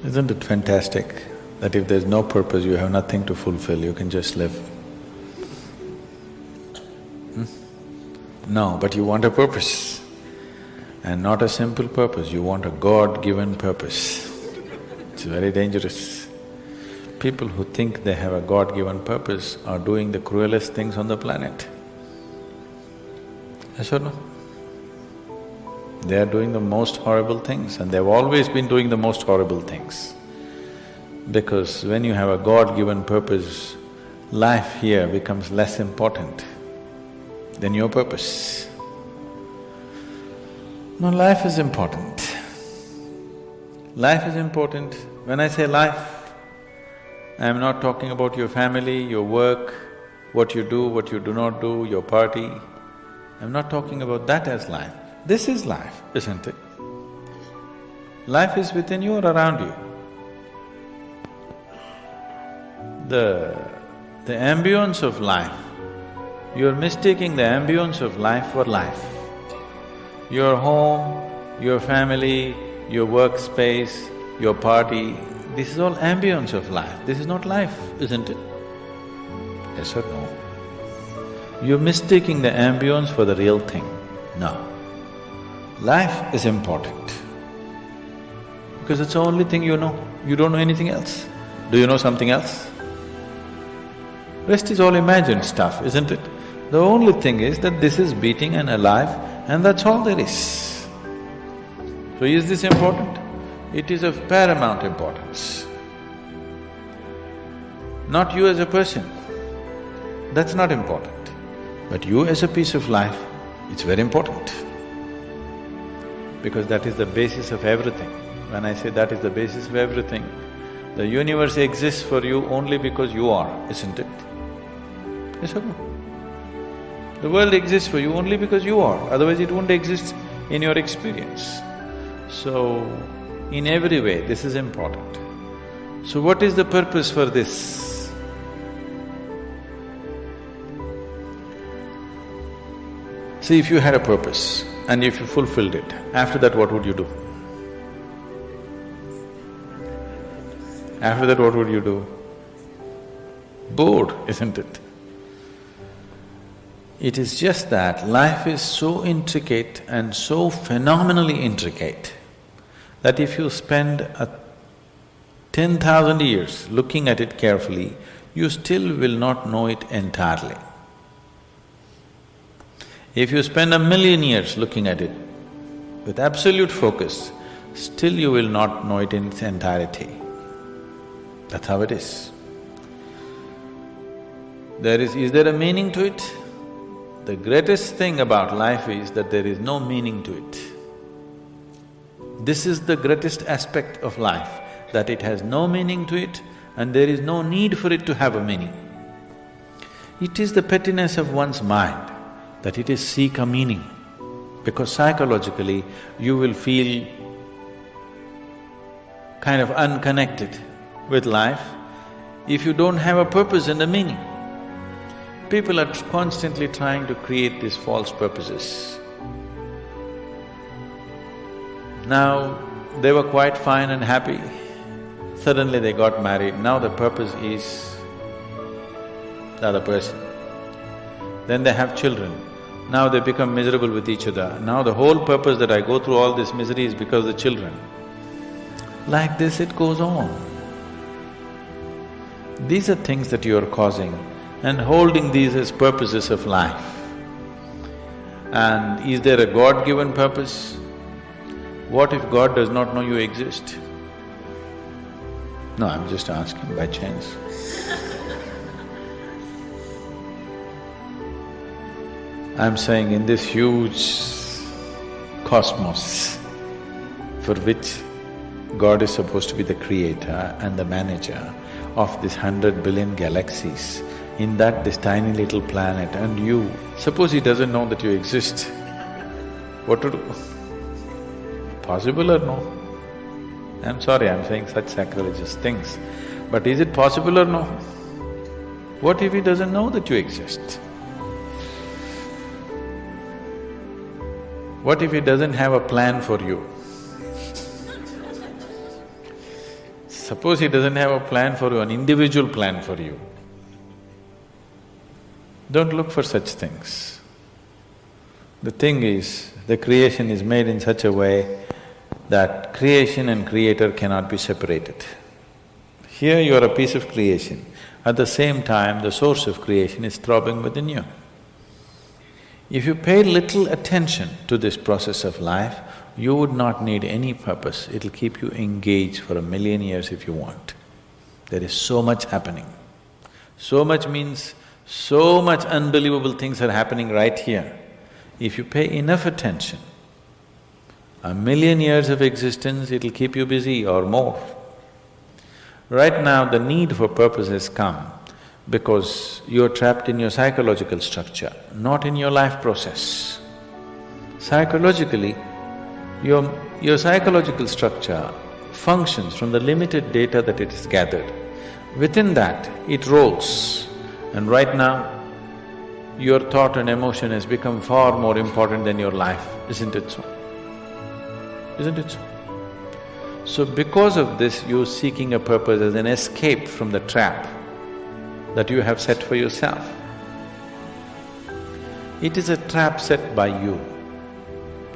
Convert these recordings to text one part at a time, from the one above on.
Isn't it fantastic that if there's no purpose, you have nothing to fulfill, you can just live? No, but you want a purpose. And not a simple purpose, you want a God-given purpose. It's very dangerous. People who think they have a God-given purpose are doing the cruelest things on the planet. Yes or no? They are doing the most horrible things and they've always been doing the most horrible things. Because when you have a God-given purpose, life here becomes less important than your purpose. No, life is important. Life is important. When I say life, I am not talking about your family, your work, what you do not do, your party. I'm not talking about that as life. This is life, isn't it? Life is within you or around you. The ambience of life, you're mistaking the ambience of life for life. Your home, your family, your workspace, your party, this is all ambience of life. This is not life, isn't it? Yes or no? You're mistaking the ambience for the real thing. No. Life is important because it's the only thing you know. You don't know anything else. Do you know something else? Rest is all imagined stuff, isn't it? The only thing is that this is beating and alive and that's all there is. So is this important? It is of paramount importance. Not you as a person, that's not important. But you as a piece of life, it's very important. Because that is the basis of everything. When I say that is the basis of everything, the universe exists for you only because you are, isn't it? Yes or no? The world exists for you only because you are, otherwise it wouldn't exist in your experience. So, in every way, this is important. So what is the purpose for this? See, if you had a purpose and if you fulfilled it, after that what would you do? After that what would you do? Bored, isn't it? It is just that life is so intricate and so phenomenally intricate that if you spend 10,000 years looking at it carefully, you still will not know it entirely. If you spend 1,000,000 years looking at it with absolute focus, still you will not know it in its entirety. That's how it is. Is there a meaning to it? The greatest thing about life is that there is no meaning to it. This is the greatest aspect of life, that it has no meaning to it and there is no need for it to have a meaning. It is the pettiness of one's mind that it is seek a meaning, because psychologically you will feel kind of unconnected with life if you don't have a purpose and a meaning. People are constantly trying to create these false purposes. Now, they were quite fine and happy, suddenly they got married, now the purpose is the other person. Then they have children, now they become miserable with each other. Now the whole purpose that I go through all this misery is because of the children. Like this it goes on. These are things that you are causing and holding these as purposes of life. And is there a God-given purpose? What if God does not know you exist? No, I'm just asking by chance. I'm saying in this huge cosmos for which God is supposed to be the creator and the manager of this 100 billion galaxies, in that this tiny little planet and you, suppose he doesn't know that you exist, what to do? Possible or no? I'm sorry, I'm saying such sacrilegious things, but is it possible or no? What if he doesn't know that you exist? What if he doesn't have a plan for you? Suppose he doesn't have a plan for you, an individual plan for you. Don't look for such things. The thing is, the creation is made in such a way that creation and creator cannot be separated. Here you are a piece of creation, at the same time the source of creation is throbbing within you. If you pay little attention to this process of life, you would not need any purpose, it'll keep you engaged for 1,000,000 years if you want. There is so much happening. So much means so much unbelievable things are happening right here. If you pay enough attention, 1,000,000 years of existence, it'll keep you busy or more. Right now, the need for purpose has come because you're trapped in your psychological structure, not in your life process. Psychologically, your psychological structure functions from the limited data that it has gathered. Within that, it rolls. And right now, your thought and emotion has become far more important than your life, isn't it so? Isn't it so? So because of this, you're seeking a purpose as an escape from the trap that you have set for yourself. It is a trap set by you.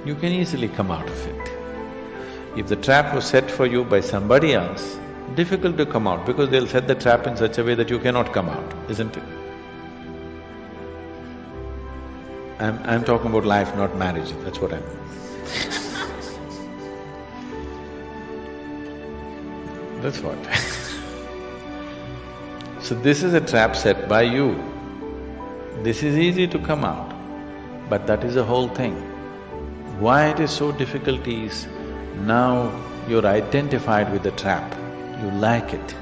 You can easily come out of it. If the trap was set for you by somebody else, difficult to come out because they'll set the trap in such a way that you cannot come out, isn't it? I'm talking about life, not marriage, that's what I mean. That's what So this is a trap set by you. This is easy to come out, but that is the whole thing. Why it is so difficult is, now you're identified with the trap, you like it.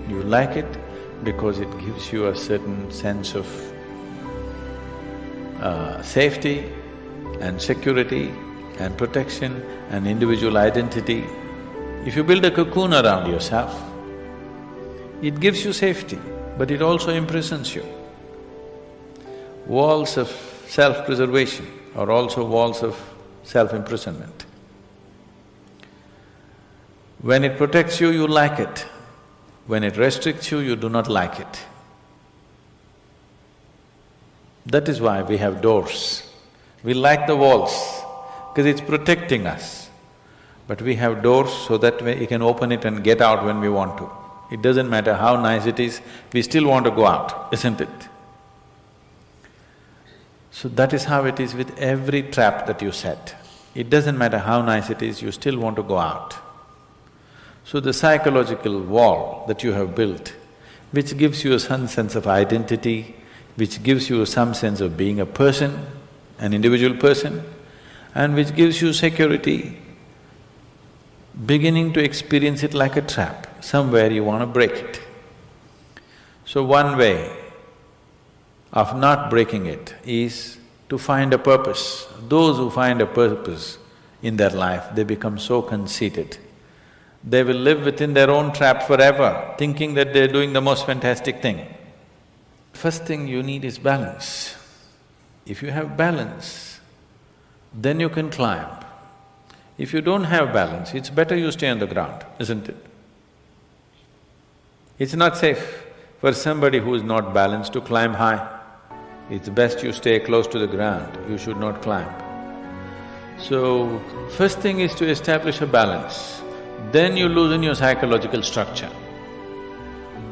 You like it because it gives you a certain sense of safety and security and protection and individual identity. If you build a cocoon around yourself, it gives you safety, but it also imprisons you. Walls of self-preservation are also walls of self-imprisonment. When it protects you, you like it. When it restricts you, you do not like it. That is why we have doors. We like the walls, because it's protecting us. But we have doors so that we can open it and get out when we want to. It doesn't matter how nice it is, we still want to go out, isn't it? So that is how it is with every trap that you set. It doesn't matter how nice it is, you still want to go out. So the psychological wall that you have built, which gives you some sense of identity, which gives you some sense of being a person, an individual person, and which gives you security, beginning to experience it like a trap, somewhere you want to break it. So one way of not breaking it is to find a purpose. Those who find a purpose in their life, they become so conceited. They will live within their own trap forever, thinking that they're doing the most fantastic thing. First thing you need is balance. If you have balance, then you can climb. If you don't have balance, it's better you stay on the ground, isn't it? It's not safe for somebody who is not balanced to climb high. It's best you stay close to the ground, you should not climb. So, first thing is to establish a balance, then you loosen your psychological structure.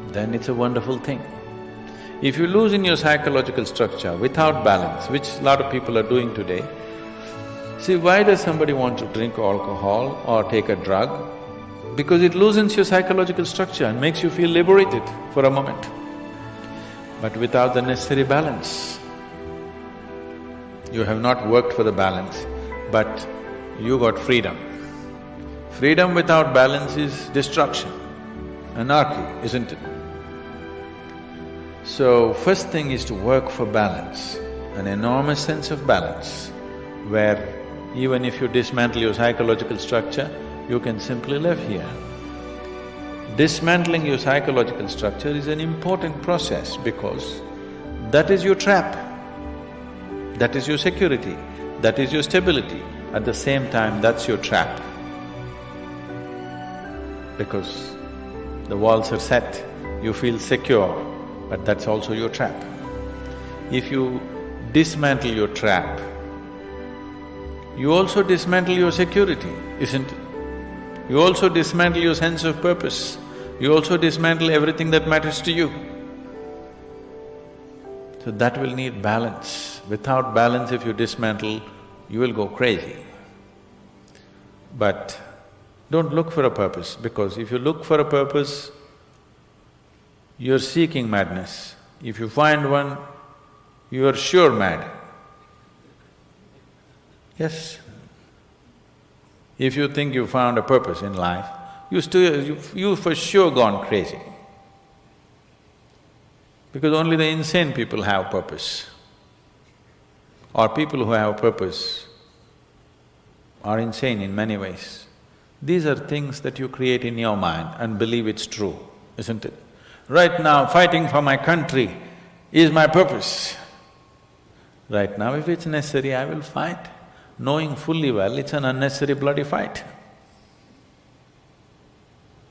Then it's a wonderful thing. If you loosen your psychological structure without balance, which a lot of people are doing today, see, why does somebody want to drink alcohol or take a drug? Because it loosens your psychological structure and makes you feel liberated for a moment. But without the necessary balance, you have not worked for the balance, but you got freedom. Freedom without balance is destruction, anarchy, isn't it? So, first thing is to work for balance, an enormous sense of balance, where even if you dismantle your psychological structure, you can simply live here. Dismantling your psychological structure is an important process because that is your trap, that is your security, that is your stability. At the same time, that's your trap. because the walls are set, you feel secure, but that's also your trap. If you dismantle your trap, you also dismantle your security, isn't it? You also dismantle your sense of purpose. You also dismantle everything that matters to you. So that will need balance. Without balance, if you dismantle, you will go crazy. But don't look for a purpose, because if you look for a purpose, you're seeking madness. If you find one, you are sure mad. Yes. If you think you found a purpose in life, you for sure gone crazy. Because only the insane people have purpose. Or people who have purpose are insane in many ways. These are things that you create in your mind and believe it's true, isn't it? Right now, fighting for my country is my purpose. Right now, if it's necessary, I will fight, knowing fully well it's an unnecessary bloody fight.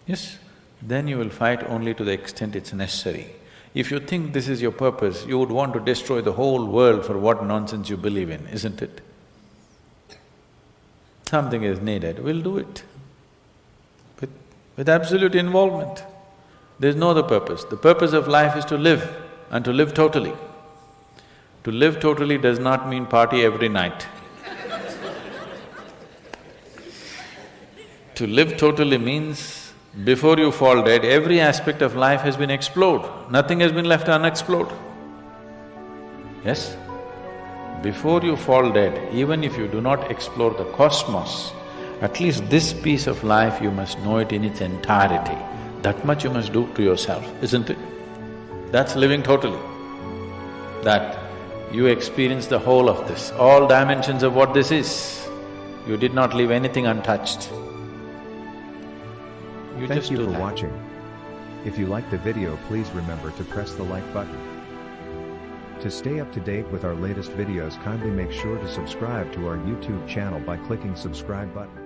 Yes, then you will fight only to the extent it's necessary. If you think this is your purpose, you would want to destroy the whole world for what nonsense you believe in, isn't it? Something is needed, we'll do it. With absolute involvement. There's no other purpose. The purpose of life is to live, and to live totally. To live totally does not mean party every night. To live totally means, before you fall dead, every aspect of life has been explored, nothing has been left unexplored. Yes? Before you fall dead, even if you do not explore the cosmos, at least this piece of life you must know it in its entirety. That much you must do to yourself, isn't it? That's living totally. That you experience the whole of this, all dimensions of what this is. You did not leave anything untouched. Thank you for watching. If you liked the video, please remember to press the like button. To stay up to date with our latest videos, kindly make sure to subscribe to our YouTube channel by clicking subscribe button.